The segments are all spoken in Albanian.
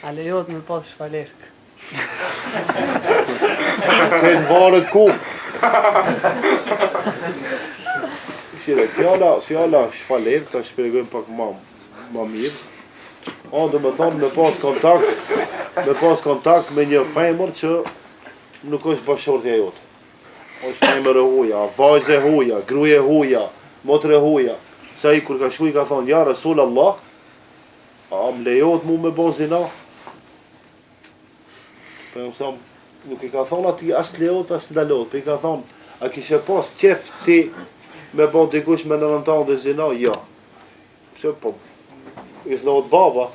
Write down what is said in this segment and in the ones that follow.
A lejohet me pas shfalerk? Këtë varet ku? Shire, fjala shfalerk, ta shpjegojmë pak ma mirë. Do me thonë me pas kontakt me një femër që nuk është bashkëshortja jote. Është femër e huja, vajzë e huja, gruaje e huja, motër e huja. Sa i kur ka shku i ka thonë, ja Rasul Allah, a më lejohet mu me bo zina? Për nuk i ka thonë ati as lejohet, as ndalohet. Për i ka thonë, a kishe pas qef ti me bo dikush me 9 anë dhe zina? Ja. Pse po, i thnohet baba.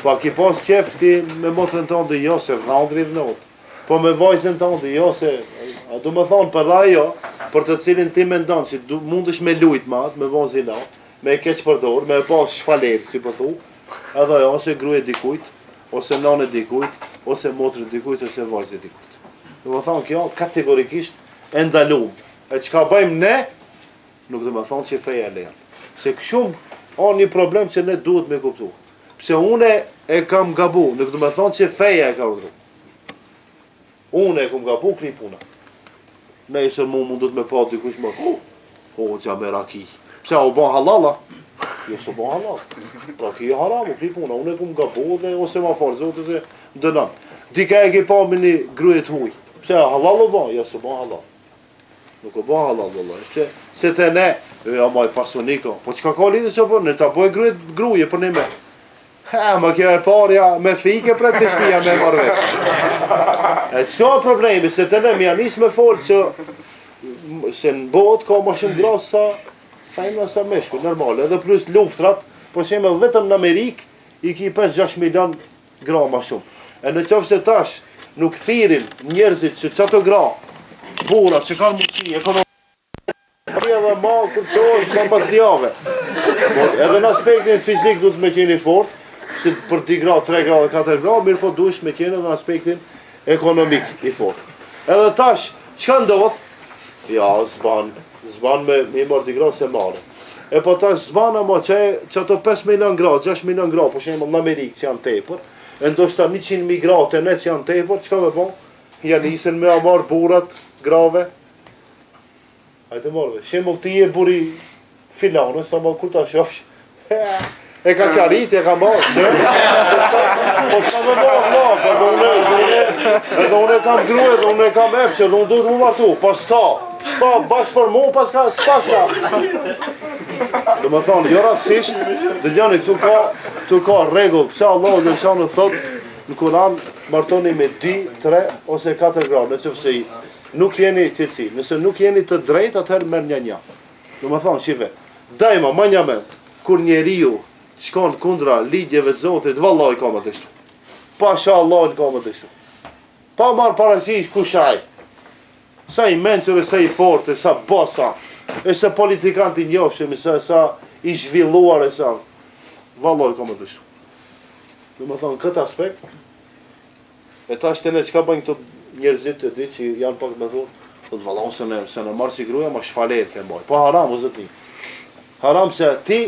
Pa ki pas qef ti me motërën tonë dhe jo se vrandri i thnohet. Po me vajzën tonë dhe jo se... A du me thonë për ajo, për të cilin ti me ndonë që mundesh me lujt mas, me bo zina, me keq përdor, me pas shfalerë, si për thu, edhe ajo ose gruje dikujt, ose nane dikujt, ose motrë dikujt, ose vajzë dikujt. Du me thonë kjo kategorikisht e ndalum. E që ka bëjmë ne, nuk du me thonë që feja e lejan. Se këshumë, një problem që ne duhet me kuptu. Pse une e kam gabu, nuk du me thonë që feja e ka urdhru. Une e kam gabu, kri puna. Nëjse mundut me pa dikush më gjamë raki. Pse o ban halala? Jo s'o ban halal. Raki e haram, kri puna. Unë e kum gabu dhe ose ma farë zote se dënan. Dika e ke pa me një gryet huj. Pse halal o ban? Jo s'o ban halal. Nuk o ban halal vëllaj. Pse se te ne, ja maj pasonika. Po qka ka lidhë se po? Ne ta boj gruje për një me. Ma kjo e parja me thike për të shpija me marvesh. E qëto e problemi, se të ne mi janis me folë që se në botë ka ma shumë grasë sa fejna sa meshku, normal. Edhe plus luftrat, për shemë vetëm në Amerikë i ki 5-6 milion gra ma shumë. E në qofë se tash nuk thirin njerëzit që qato gra, burat që kanë mundësi, ekonomi, edhe ma kur që është ma pas djave. Edhe në aspektin fizik du të me qeni fort, si për 2 gra, 3 gra dhe 4 gra, mirë po dush me qene dhe në aspektin ekonomik i fort. Edhe tash, qka ndodh? Ja, zban me i mërë 2 gra se marë. E po tash zban ama që ato 5 milion gra, 6 milion gra, po shemë në Amerikë që janë tepër, e ndoshta 100.000 gra të ne që janë tepër, qka me po? Janë isen me amar burat, grave. Hajte marve, shemë ti e buri filane, sa ma kur ta shofsh. E ka qarit, e ka marrë, që? Po që me marrë, edhe une kam grue, edhe une kam epshe, edhe unë duhet mu martu, po s'ka. Po, bashkë për mu, pas ka, s'ka. Do me thonë, jo rasisht, dhe njani, tu ka regull, pëse Allah dhe shanë thot, në Kuran, martoni me 2, 3, ose 4 gra, nëse fëse nuk jeni tjeci, nëse nuk jeni të drejt, atëherë merë një. Do me thonë, shive, dajma, ma një me, kur njeriu shkon kundra ligjeve të Zotit, vallaj ka më të shtu. Pasha Allah ka më të shtu. Pa marë parasysh kushaj. Sa i menqër e sa i forte, sa basa, e sa politikanti njofshëm, sa i zhvilluar e sa. Vallaj ka më të shtu. Do më thonë, këtë aspekt, e ta shtene që ka bëjnë këto njerëzit të ditë që janë pak me thonë, të vallon se në marë si gruja, ma shfaler ke mbaj. Po haram, o zëtni. Haram se ti,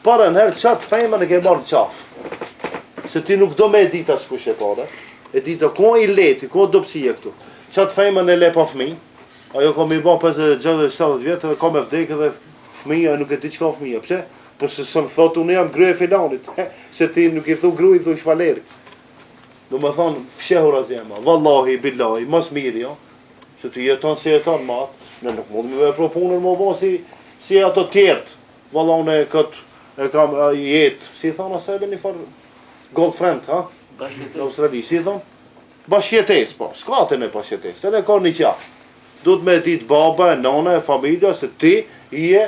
para nëherë qatë fejmën e ke marrë në qafë. Se ti nuk do me e dita s'kush e pare. E dita ko i leti, ko dopsije këtu. Qatë fejmën e le pa fmi. Ajo ka mi ba 50-70 vjetë edhe ka me vdekë dhe fmija e nuk e ti qka fmija. Pse? Po se së më thotë unë jam gryje filanit. Se ti nuk i thu gryj, thu shfaleri. Do me thonë, fshehur azjema. Wallahi, billahi, mas miri, jo. Se ti jeton si jeton matë. Ne nuk mund me propunën më bo si ato tjertë. Wallahi unë e kam jetë, si thonë ose edhe një farë girlfriend, ha? Në Australi, si thonë? Bashkjetes, po, s'ka të në bashkjetes, të ne ka një qafë. Duhet me ditë baba, e nana, e familja, se ti i e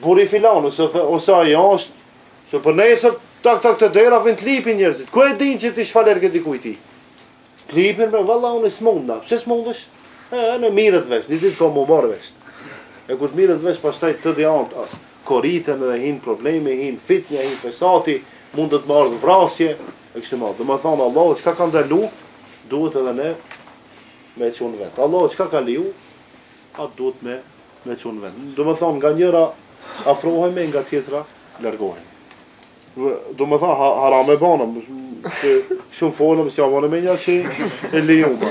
buri filanu, ose ajo është, se për nesër, tak të dera, vind t'lipin njerëzit. Ku e din që ti shfaler këti kujti? T'lipin me, valla, unë e s'munda. Pse s'mundësh? Në mirët vesh, një ditë ka mu marë vesh. E kur të mirët vesh, pas taj të diant, koritën edhe hinë probleme, hinë fitnja, hinë fesati, mund të marrë vrasje, e kështë marrë. Dhe me thonë, Allah, qka ka ndalu, duhet edhe ne me qunë vetë. Allah, qka ka liu, atë duhet me qunë vetë. Dhe me thonë, nga njëra afrohemi, nga tjetra largohemi. Do me thonë, haram e banëm, Shumë folëm, s'ja më në menja që e lejuma.